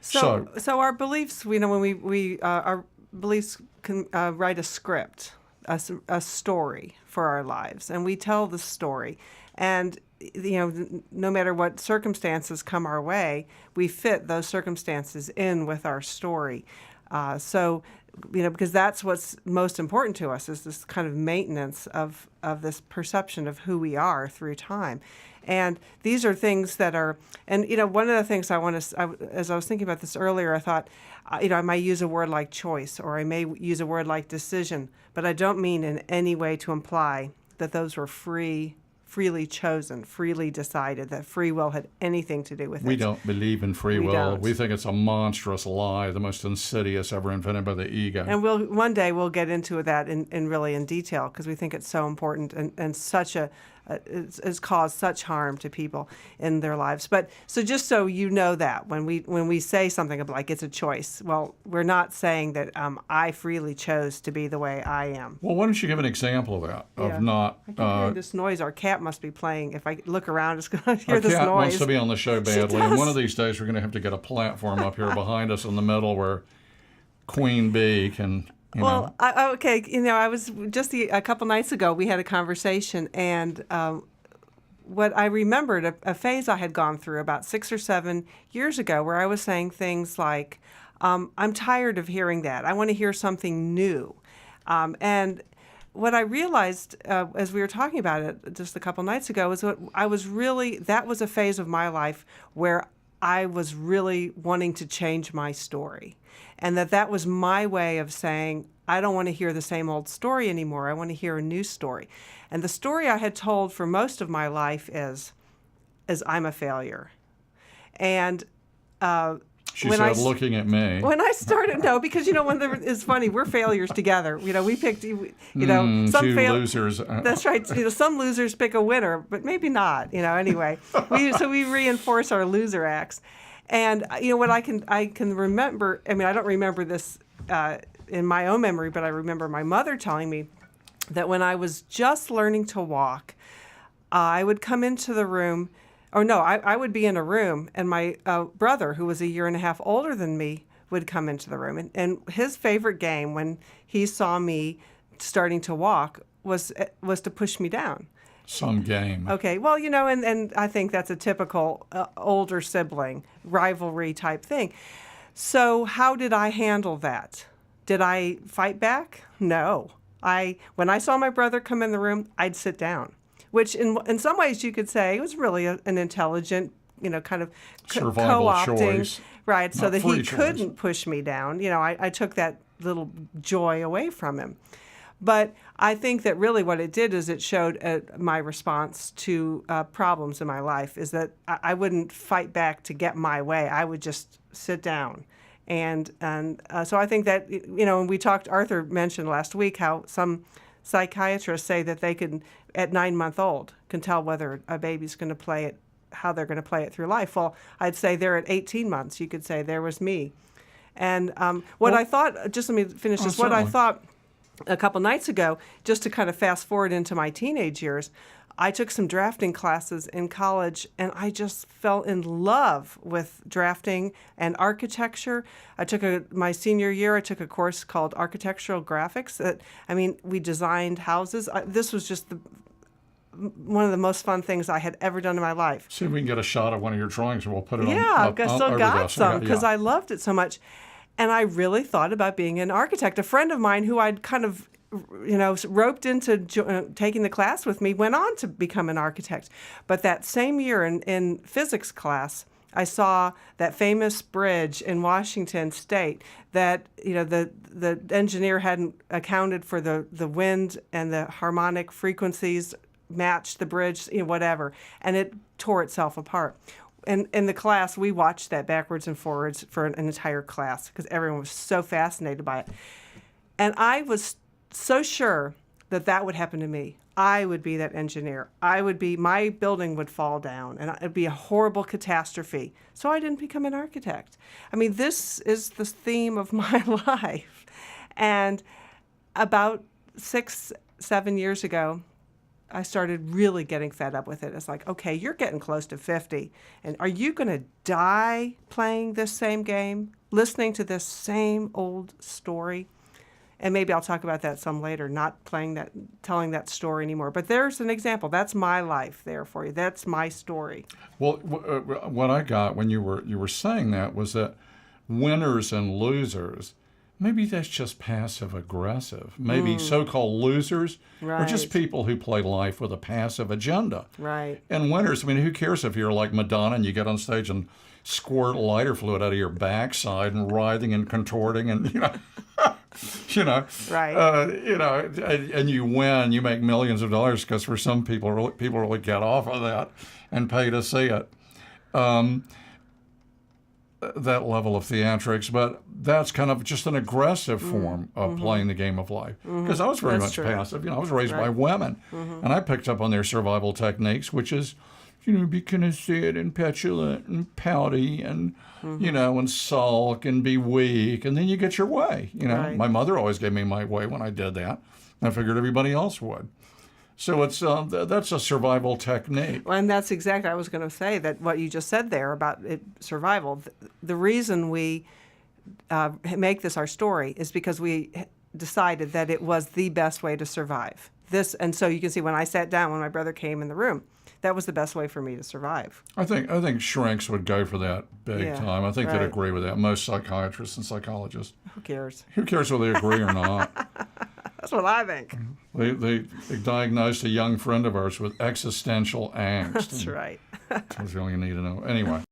So our beliefs, when our beliefs can write a script, a story for our lives, and we tell the story. And no matter what circumstances come our way, we fit those circumstances in with our story. Because that's what's most important to us is this kind of maintenance of this perception of who we are through time. And these are things that are, and one of the things as I was thinking about this earlier, I thought, I might use a word like choice, or I may use a word like decision, but I don't mean in any way to imply that those were freely chosen, freely decided, that free will had anything to do with it. We don't believe in free will. Don't. We think it's a monstrous lie, the most insidious ever invented by the ego. And one day we'll get into that in detail, because we think it's so important and such it's caused such harm to people in their lives. But so just so you know that when we say something like it's a choice, well, we're not saying that I freely chose to be the way I am. Well, why don't you give an example of that? I can hear this noise. Our cat must be playing. If I look around, it's going to hear this noise. Our cat wants to be on the show badly, and one of these days we're going to have to get a platform up here behind us in the middle where Queen Bee can. I was just a couple nights ago, we had a conversation, and what I remembered, a phase I had gone through about 6 or 7 years ago, where I was saying things like, I'm tired of hearing that. I want to hear something new. And what I realized as we were talking about it just a couple nights ago was that was a phase of my life where I was really wanting to change my story. And that was my way of saying, I don't want to hear the same old story anymore. I want to hear a new story. And the story I had told for most of my life is I'm a failure. And she said, looking at me. When I started, no, because it's funny. We're failures together. We picked, some two losers. That's right. Some losers pick a winner, but maybe not. Anyway, we reinforce our loser acts. And what I can remember. I mean, I don't remember this in my own memory, but I remember my mother telling me that when I was just learning to walk, I would come into the room. Or no, I would be in a room, and my brother, who was a year and a half older than me, would come into the room. And his favorite game when he saw me starting to walk was to push me down. Some game. Okay, well, and I think that's a typical older sibling rivalry type thing. So how did I handle that? Did I fight back? No. When I saw my brother come in the room, I'd sit down. Which in some ways you could say it was really an intelligent, kind of survival co-opting, choice, right? So that he choice. Couldn't push me down. I took that little joy away from him. But I think that really what it did is it showed my response to problems in my life is that I wouldn't fight back to get my way. I would just sit down. And so I think that, and we talked, Arthur mentioned last week how some psychiatrists say that they can, at 9-month-old, can tell whether a baby's going to play it, how they're going to play it through life. Well, I'd say they're at 18 months. You could say there was me. And I thought, just let me finish this, what I thought a couple nights ago, just to kind of fast forward into my teenage years, I took some drafting classes in college, and I just fell in love with drafting and architecture. My senior year, I took a course called Architectural Graphics. We designed houses. This was just one of the most fun things I had ever done in my life. See if we can get a shot of one of your drawings, and we'll put it on. Yeah, I still got some because I loved it so much. And I really thought about being an architect. A friend of mine who I'd kind of roped into taking the class with me went on to become an architect. But that same year in physics class, I saw that famous bridge in Washington State that the engineer hadn't accounted for the wind and the harmonic frequencies matched the bridge, whatever, and it tore itself apart. And in the class, we watched that backwards and forwards for an entire class because everyone was so fascinated by it. And I was so sure that would happen to me. I would be that engineer. My building would fall down, and it'd be a horrible catastrophe. So I didn't become an architect. I mean, this is the theme of my life. And about 6-7 years ago, I started really getting fed up with it. It's like, okay, you're getting close to 50, and are you going to die playing this same game, listening to this same old story? And maybe I'll talk about that some later, not telling that story anymore. But there's an example. That's my life there for you. That's my story. Well, what I got when you were saying that was that winners and losers, maybe that's just passive aggressive. Maybe so-called losers are just Right. people who play life with a passive agenda. Right. And winners, I mean, who cares if you're like Madonna and you get on stage and squirt lighter fluid out of your backside and writhing and contorting and, Right. and you win, you make millions of dollars because for some people really get off of that and pay to see it. That level of theatrics, but that's kind of just an aggressive form of playing the game of life. Because I was very That's much true. passive. I was raised by Right. women, and I picked up on their survival techniques, which is, be kind of sad and petulant and pouty and, and sulk and be weak, and then you get your way. Right. My mother always gave me my way when I did that. I figured everybody else would. So it's that's a survival technique. And that's exactly, I was going to say that what you just said there about survival. The reason we make this our story is because we decided that it was the best way to survive. And so you can see when I sat down, when my brother came in the room, that was the best way for me to survive. I think shrinks would go for that big Yeah, time. I think they'd right. agree with that. Most psychiatrists and psychologists. Who cares? Who cares whether they agree or not? That's what I think. They diagnosed a young friend of ours with existential angst. That's right. That's all you need to know. Anyway.